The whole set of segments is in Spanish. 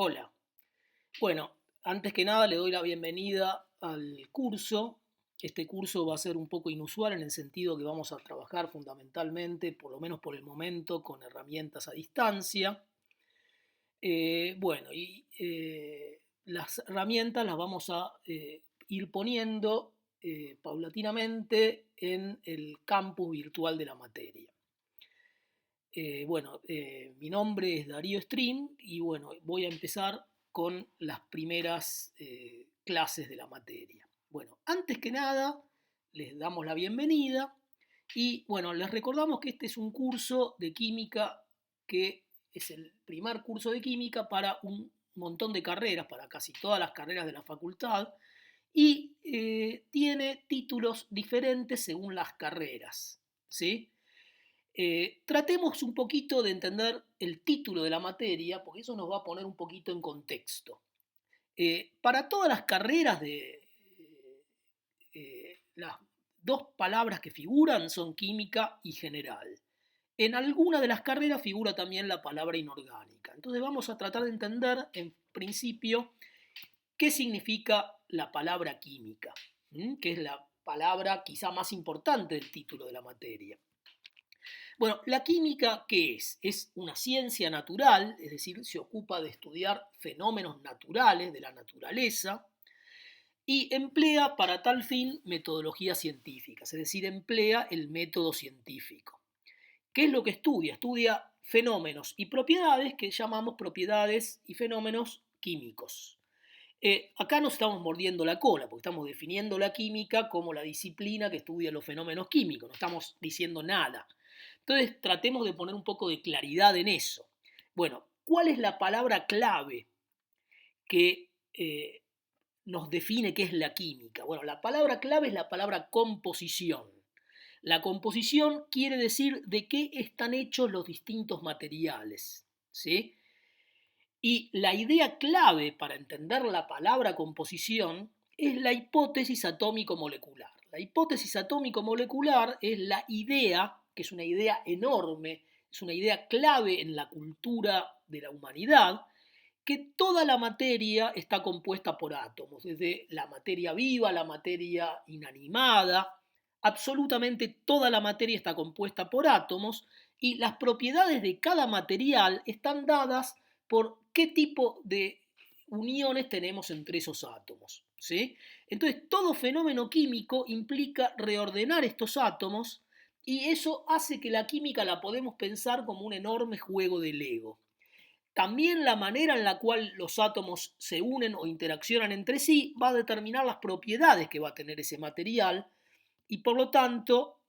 Hola. Bueno, antes que nada le doy la bienvenida al curso. Este curso va a ser un poco inusual en el sentido que vamos a trabajar fundamentalmente, por lo menos por el momento, con herramientas a distancia. Las herramientas las vamos a ir poniendo paulatinamente en el campus virtual de la materia. Mi nombre es Darío Stream y bueno, voy a empezar con las primeras clases de la materia. Bueno, antes que nada, les damos la bienvenida y bueno, les recordamos que este es un curso de química que es el primer curso de química para un montón de carreras, para casi todas las carreras de la facultad y tiene títulos diferentes según las carreras, ¿sí? Tratemos un poquito de entender el título de la materia, porque eso nos va a poner un poquito en contexto. Para todas las carreras las dos palabras que figuran son química y general. En alguna de las carreras figura también la palabra inorgánica. Entonces vamos a tratar de entender en principio qué significa la palabra química, que es la palabra quizá más importante del título de la materia. Bueno, la química, ¿qué es? Es una ciencia natural, es decir, se ocupa de estudiar fenómenos naturales de la naturaleza y emplea para tal fin metodologías científicas, es decir, emplea el método científico. ¿Qué es lo que estudia? Estudia fenómenos y propiedades que llamamos propiedades y fenómenos químicos. Acá nos estamos mordiendo la cola, porque estamos definiendo la química como la disciplina que estudia los fenómenos químicos, no estamos diciendo nada. Entonces tratemos de poner un poco de claridad en eso. Bueno, ¿cuál es la palabra clave que nos define qué es la química? Bueno, la palabra clave es la palabra composición. La composición quiere decir de qué están hechos los distintos materiales, ¿sí? Y la idea clave para entender la palabra composición es la hipótesis atómico-molecular. La hipótesis atómico-molecular es la idea, que es una idea enorme, es una idea clave en la cultura de la humanidad, que toda la materia está compuesta por átomos, desde la materia viva, la materia inanimada, absolutamente toda la materia está compuesta por átomos y las propiedades de cada material están dadas por qué tipo de uniones tenemos entre esos átomos, ¿sí? Entonces, todo fenómeno químico implica reordenar estos átomos y eso hace que la química la podemos pensar como un enorme juego de Lego. También la manera en la cual los átomos se unen o interaccionan entre sí va a determinar las propiedades que va a tener ese material y por lo tanto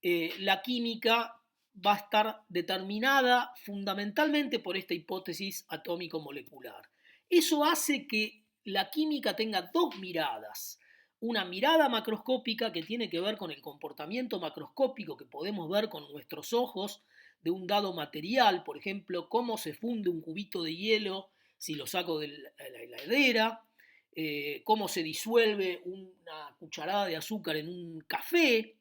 la química va a estar determinada fundamentalmente por esta hipótesis atómico-molecular. Eso hace que la química tenga dos miradas. Una mirada macroscópica que tiene que ver con el comportamiento macroscópico que podemos ver con nuestros ojos de un dado material, por ejemplo, cómo se funde un cubito de hielo si lo saco de la heladera, cómo se disuelve una cucharada de azúcar en un café.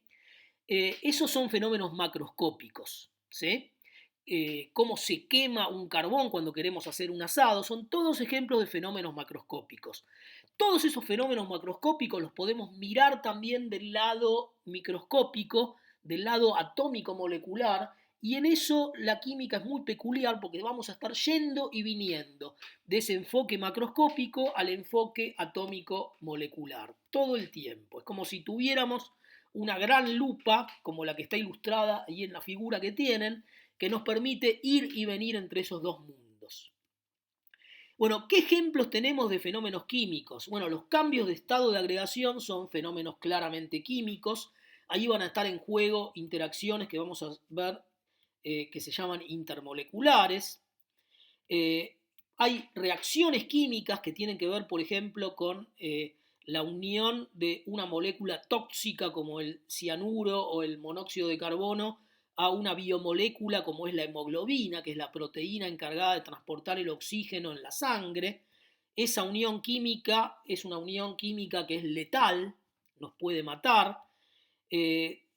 Esos son fenómenos macroscópicos, ¿sí? Cómo se quema un carbón cuando queremos hacer un asado, son todos ejemplos de fenómenos macroscópicos. Todos esos fenómenos macroscópicos los podemos mirar también del lado microscópico, del lado atómico molecular, y en eso la química es muy peculiar porque vamos a estar yendo y viniendo de ese enfoque macroscópico al enfoque atómico molecular, todo el tiempo. Es como si tuviéramos una gran lupa, como la que está ilustrada ahí en la figura que tienen, que nos permite ir y venir entre esos dos mundos. Bueno, ¿qué ejemplos tenemos de fenómenos químicos? Bueno, los cambios de estado de agregación son fenómenos claramente químicos. Ahí van a estar en juego interacciones que vamos a ver que se llaman intermoleculares. Eh, Hay reacciones químicas que tienen que ver, por ejemplo, con la unión de una molécula tóxica como el cianuro o el monóxido de carbono a una biomolécula como es la hemoglobina, que es la proteína encargada de transportar el oxígeno en la sangre. Esa unión química es una unión química que es letal, nos puede matar.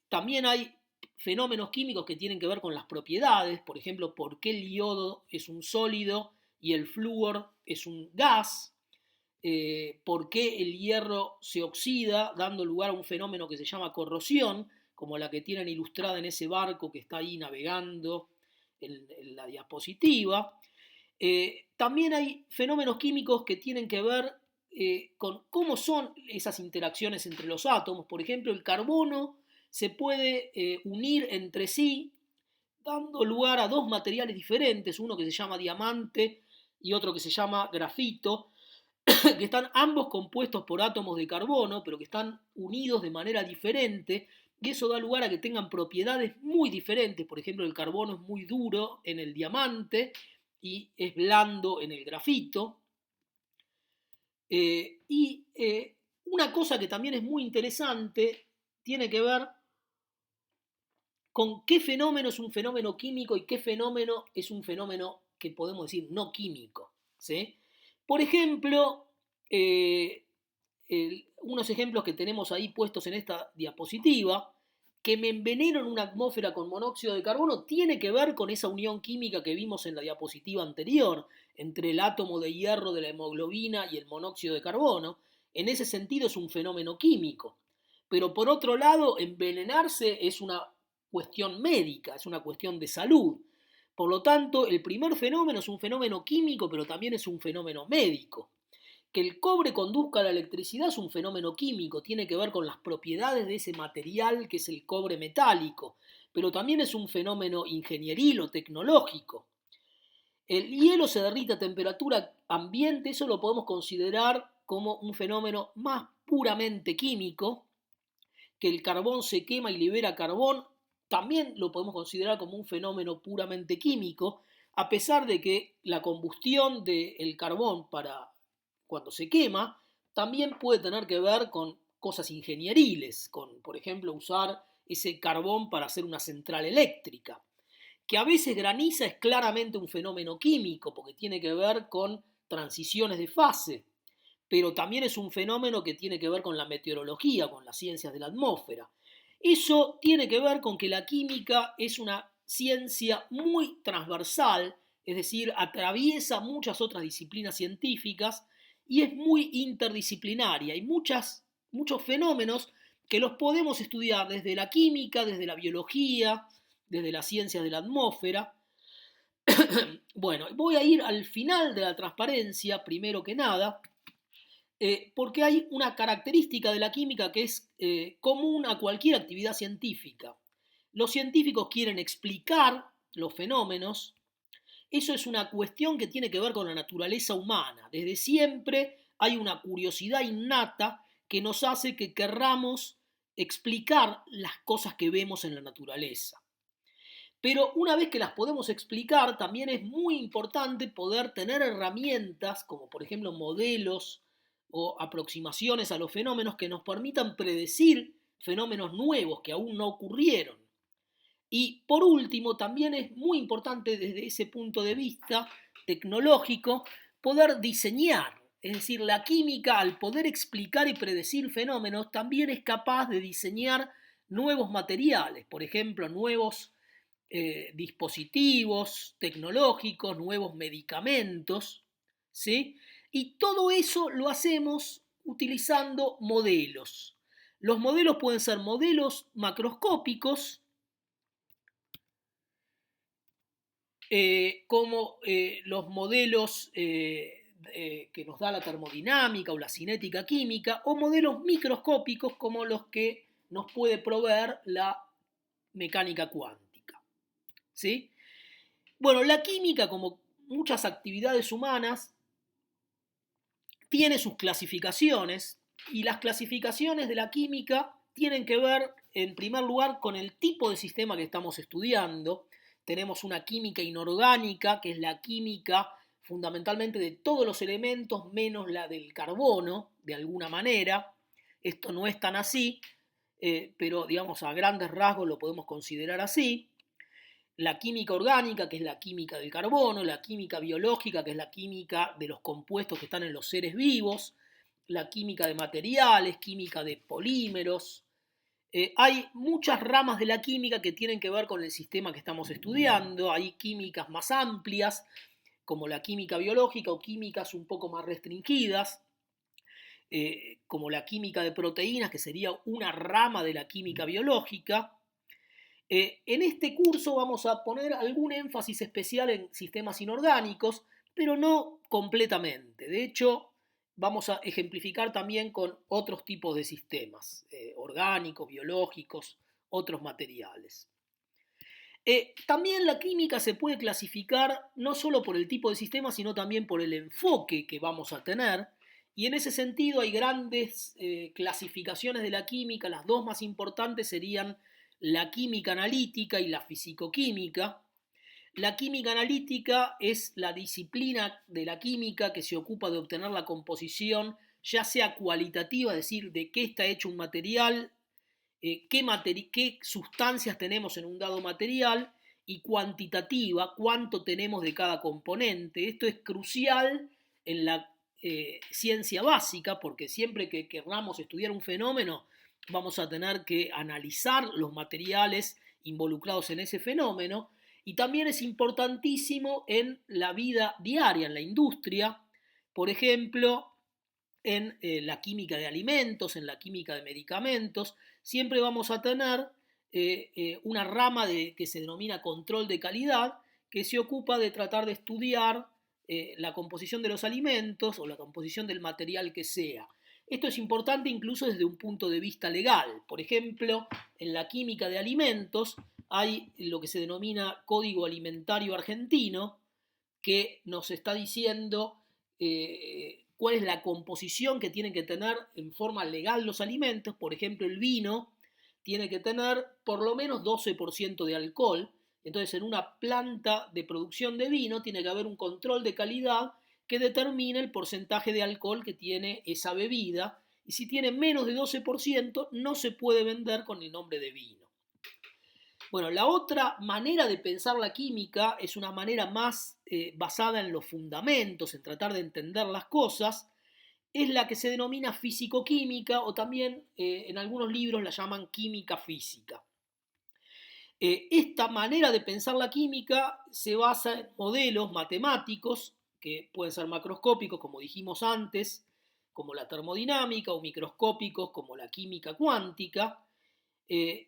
También hay fenómenos químicos que tienen que ver con las propiedades, por ejemplo, por qué el yodo es un sólido y el flúor es un gas, por qué el hierro se oxida, dando lugar a un fenómeno que se llama corrosión, como la que tienen ilustrada en ese barco que está ahí navegando en la diapositiva. También hay fenómenos químicos que tienen que ver con cómo son esas interacciones entre los átomos. Por ejemplo, el carbono se puede unir entre sí, dando lugar a dos materiales diferentes, uno que se llama diamante y otro que se llama grafito, que están ambos compuestos por átomos de carbono, pero que están unidos de manera diferente, y eso da lugar a que tengan propiedades muy diferentes. Por ejemplo, el carbono es muy duro en el diamante y es blando en el grafito. Una cosa que también es muy interesante tiene que ver con qué fenómeno es un fenómeno químico y qué fenómeno es un fenómeno que podemos decir no químico. ¿Sí? Por ejemplo, unos ejemplos que tenemos ahí puestos en esta diapositiva, que me enveneno en una atmósfera con monóxido de carbono, tiene que ver con esa unión química que vimos en la diapositiva anterior, entre el átomo de hierro de la hemoglobina y el monóxido de carbono. En ese sentido es un fenómeno químico. Pero por otro lado, envenenarse es una cuestión médica, es una cuestión de salud. Por lo tanto, el primer fenómeno es un fenómeno químico, pero también es un fenómeno médico. Que el cobre conduzca a la electricidad es un fenómeno químico, tiene que ver con las propiedades de ese material que es el cobre metálico, pero también es un fenómeno ingenieril o tecnológico. El hielo se derrite a temperatura ambiente, eso lo podemos considerar como un fenómeno más puramente químico. Que el carbón se quema y libera carbón, también lo podemos considerar como un fenómeno puramente químico, a pesar de que la combustión del carbón cuando se quema también puede tener que ver con cosas ingenieriles, con, por ejemplo, usar ese carbón para hacer una central eléctrica. Que a veces graniza es claramente un fenómeno químico, porque tiene que ver con transiciones de fase, pero también es un fenómeno que tiene que ver con la meteorología, con las ciencias de la atmósfera. Eso tiene que ver con que la química es una ciencia muy transversal, es decir, atraviesa muchas otras disciplinas científicas y es muy interdisciplinaria. Hay muchos fenómenos que los podemos estudiar desde la química, desde la biología, desde las ciencias de la atmósfera. Bueno, voy a ir al final de la transparencia, primero que nada, porque hay una característica de la química que es común a cualquier actividad científica. Los científicos quieren explicar los fenómenos. Eso es una cuestión que tiene que ver con la naturaleza humana. Desde siempre hay una curiosidad innata que nos hace que querramos explicar las cosas que vemos en la naturaleza. Pero una vez que las podemos explicar, también es muy importante poder tener herramientas, como por ejemplo modelos o aproximaciones a los fenómenos que nos permitan predecir fenómenos nuevos que aún no ocurrieron. Y por último, también es muy importante desde ese punto de vista tecnológico poder diseñar. Es decir, la química, al poder explicar y predecir fenómenos, también es capaz de diseñar nuevos materiales, por ejemplo, nuevos dispositivos tecnológicos, nuevos medicamentos, ¿sí? Y todo eso lo hacemos utilizando modelos. Los modelos pueden ser modelos macroscópicos, como los modelos que nos da la termodinámica o la cinética química, o modelos microscópicos como los que nos puede proveer la mecánica cuántica. ¿Sí? Bueno, la química, como muchas actividades humanas, tiene sus clasificaciones, y las clasificaciones de la química tienen que ver, en primer lugar, con el tipo de sistema que estamos estudiando. Tenemos una química inorgánica, que es la química fundamentalmente de todos los elementos menos la del carbono, de alguna manera. Esto no es tan así, pero digamos a grandes rasgos lo podemos considerar así. La química orgánica, que es la química del carbono, la química biológica, que es la química de los compuestos que están en los seres vivos, la química de materiales, química de polímeros. Hay muchas ramas de la química que tienen que ver con el sistema que estamos estudiando, hay químicas más amplias, como la química biológica o químicas un poco más restringidas, como la química de proteínas, que sería una rama de la química biológica. En este curso vamos a poner algún énfasis especial en sistemas inorgánicos, pero no completamente. De hecho, vamos a ejemplificar también con otros tipos de sistemas, orgánicos, biológicos, otros materiales. También la química se puede clasificar no solo por el tipo de sistema, sino también por el enfoque que vamos a tener. Y en ese sentido hay grandes clasificaciones de la química. Las dos más importantes serían la química analítica y la fisicoquímica. La química analítica es la disciplina de la química que se ocupa de obtener la composición, ya sea cualitativa, es decir, de qué está hecho un material, qué sustancias tenemos en un dado material, y cuantitativa, cuánto tenemos de cada componente. Esto es crucial en la ciencia básica, porque siempre que querramos estudiar un fenómeno, vamos a tener que analizar los materiales involucrados en ese fenómeno. Y también es importantísimo en la vida diaria, en la industria, por ejemplo, en la química de alimentos, en la química de medicamentos. Siempre vamos a tener una rama que se denomina control de calidad, que se ocupa de tratar de estudiar la composición de los alimentos o la composición del material que sea. Esto es importante incluso desde un punto de vista legal. Por ejemplo, en la química de alimentos hay lo que se denomina Código Alimentario Argentino, que nos está diciendo cuál es la composición que tienen que tener en forma legal los alimentos. Por ejemplo, el vino tiene que tener por lo menos 12% de alcohol. Entonces, en una planta de producción de vino tiene que haber un control de calidad que determine el porcentaje de alcohol que tiene esa bebida. Y si tiene menos de 12%, no se puede vender con el nombre de vino. Bueno, la otra manera de pensar la química es una manera más basada en los fundamentos, en tratar de entender las cosas. Es la que se denomina fisicoquímica, o también en algunos libros la llaman química física. Esta manera de pensar la química se basa en modelos matemáticos que pueden ser macroscópicos, como dijimos antes, como la termodinámica, o microscópicos, como la química cuántica. En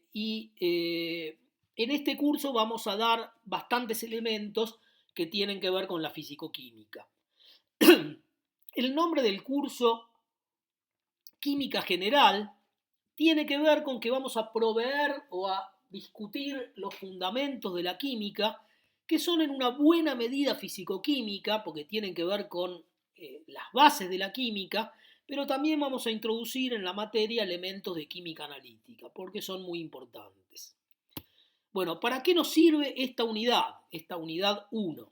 este curso vamos a dar bastantes elementos que tienen que ver con la fisicoquímica. El nombre del curso, Química General, tiene que ver con que vamos a proveer o a discutir los fundamentos de la química, que son en una buena medida fisicoquímica, porque tienen que ver con las bases de la química, pero también vamos a introducir en la materia elementos de química analítica, porque son muy importantes. Bueno, ¿para qué nos sirve esta unidad? Esta unidad 1,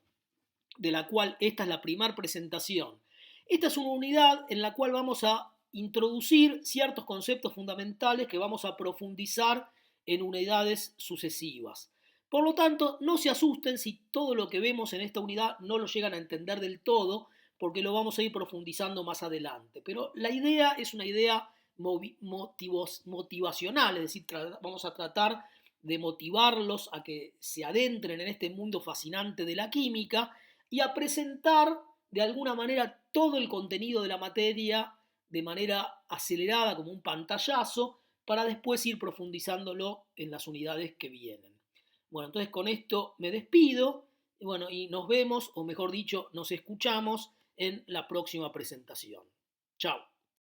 de la cual esta es la primera presentación. Esta es una unidad en la cual vamos a introducir ciertos conceptos fundamentales que vamos a profundizar en unidades sucesivas. Por lo tanto, no se asusten si todo lo que vemos en esta unidad no lo llegan a entender del todo, porque lo vamos a ir profundizando más adelante. Pero la idea es una idea motivacional, es decir, vamos a tratar de motivarlos a que se adentren en este mundo fascinante de la química y a presentar de alguna manera todo el contenido de la materia de manera acelerada, como un pantallazo, para después ir profundizándolo en las unidades que vienen. Bueno, entonces con esto me despido, y nos vemos, o mejor dicho, nos escuchamos en la próxima presentación. Chao.